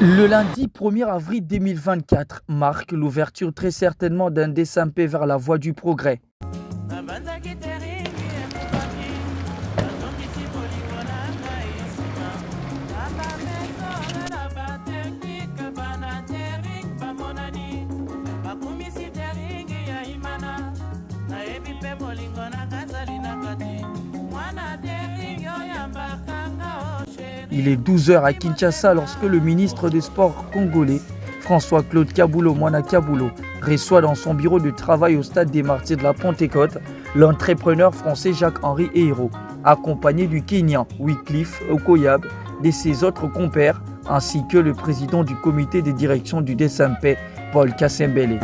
Le lundi 1er avril 2024 marque l'ouverture très certainement d'un DSMP vers la voie du progrès. Il est 12 h à Kinshasa lorsque le ministre des Sports congolais, François-Claude Kaboulo Mwana Kaboulo, reçoit dans son bureau de travail au stade des Martyrs de la Pentecôte l'entrepreneur français Jacques-Henri Ehiro, accompagné du Kenyan Wycliffe Okoyab, de ses autres compères, ainsi que le président du comité de direction du DSMP, Paul Kassembele.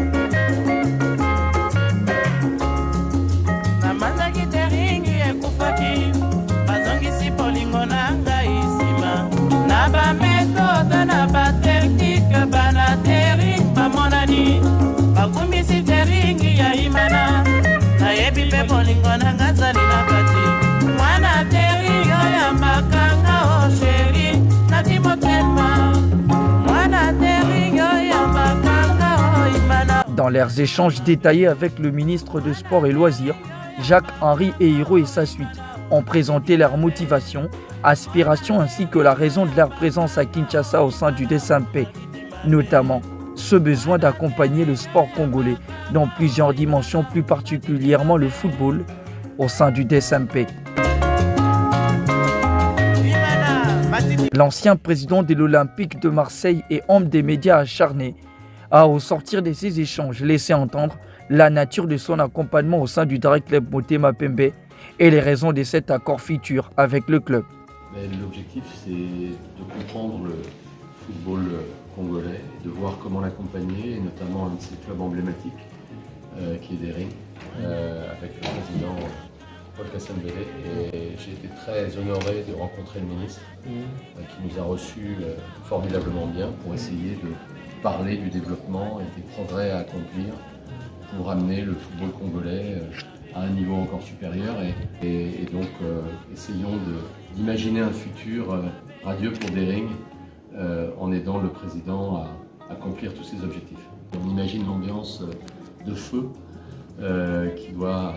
Dans leurs échanges détaillés avec le ministre des Sports et Loisirs, Jacques-Henri Ehiro et sa suite ont présenté leur motivation, aspiration ainsi que la raison de leur présence à Kinshasa au sein du DSMP, notamment ce besoin d'accompagner le sport congolais dans plusieurs dimensions, plus particulièrement le football, au sein du DSMP. L'ancien président de l'Olympique de Marseille et homme des médias acharnés a, au sortir de ces échanges, laissé entendre la nature de son accompagnement au sein du Direct Club Motema Pembe et les raisons de cet accord futur avec le club. L'objectif, c'est de comprendre le football congolais, de voir comment l'accompagner, et notamment un de ses clubs emblématiques, qui est Dering, avec le président Paul Kassembele. Et j'ai été très honoré de rencontrer le ministre, qui nous a reçus formidablement bien pour essayer de parler du développement et des progrès à accomplir pour amener le football congolais à un niveau encore supérieur et donc essayons d'imaginer un futur radieux pour Dering en aidant le président à accomplir tous ses objectifs. On imagine l'ambiance de feu qui doit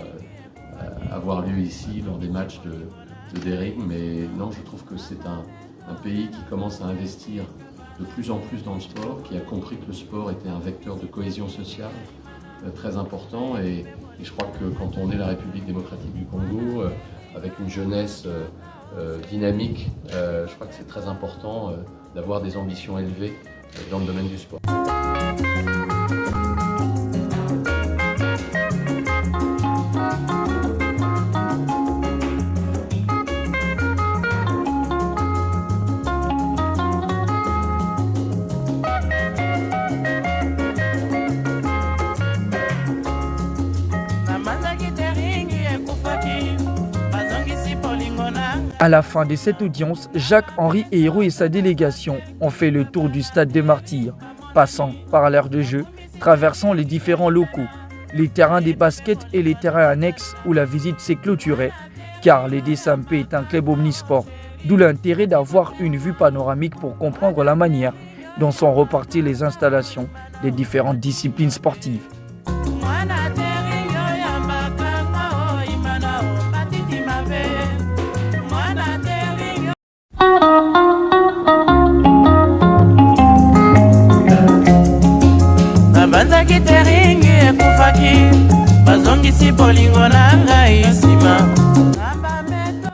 avoir lieu ici lors des matchs de Dering, mais non, je trouve que c'est un pays qui commence à investir de plus en plus dans le sport, qui a compris que le sport était un vecteur de cohésion sociale très important et je crois que quand on est la République démocratique du Congo, avec une jeunesse dynamique, je crois que c'est très important d'avoir des ambitions élevées dans le domaine du sport. À la fin de cette audience, Jacques-Henri Ehiro et sa délégation ont fait le tour du stade des Martyrs, passant par l'aire de jeu, traversant les différents locaux, les terrains des baskets et les terrains annexes où la visite s'est clôturée, car le DSMP est un club omnisport, d'où l'intérêt d'avoir une vue panoramique pour comprendre la manière dont sont reparties les installations des différentes disciplines sportives.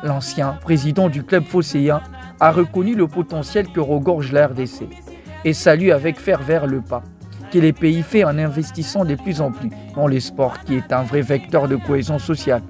L'ancien président du club phocéen a reconnu le potentiel que regorge la RDC et salue avec ferveur le pas que les pays fait en investissant de plus en plus dans le sport qui est un vrai vecteur de cohésion sociale.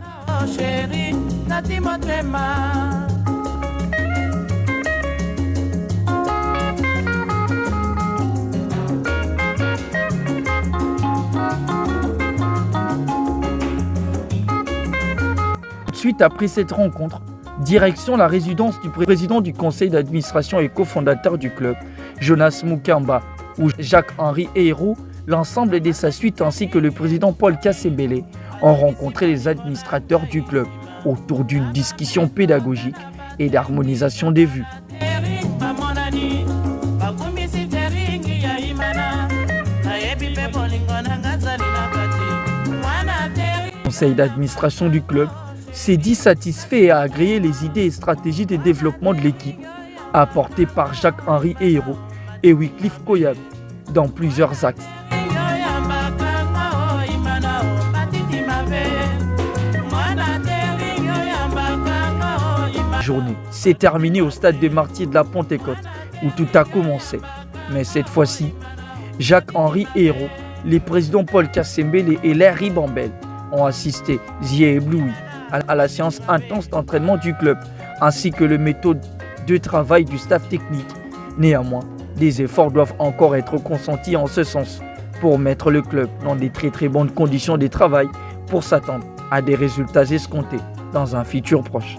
Suite après cette rencontre, direction la résidence du président du conseil d'administration et cofondateur du club, Jonas Mukamba, où Jacques-Henri Ehiro, l'ensemble de sa suite ainsi que le président Paul Kassembele ont rencontré les administrateurs du club autour d'une discussion pédagogique et d'harmonisation des vues. conseil d'administration du club s'est dit satisfait et a agréé les idées et stratégies de développement de l'équipe apportées par Jacques-Henri Hérault et Wycliffe Koyabe dans plusieurs axes. La journée s'est terminée au stade des Martyrs de la Pentecôte où tout a commencé. Mais cette fois-ci, Jacques-Henri Hérault, les présidents Paul Kassembele et Larry Bambel ont assisté, yeux éblouis, à la séance intense d'entraînement du club, ainsi que les méthodes de travail du staff technique. Néanmoins, des efforts doivent encore être consentis en ce sens pour mettre le club dans des très bonnes conditions de travail pour s'attendre à des résultats escomptés dans un futur proche.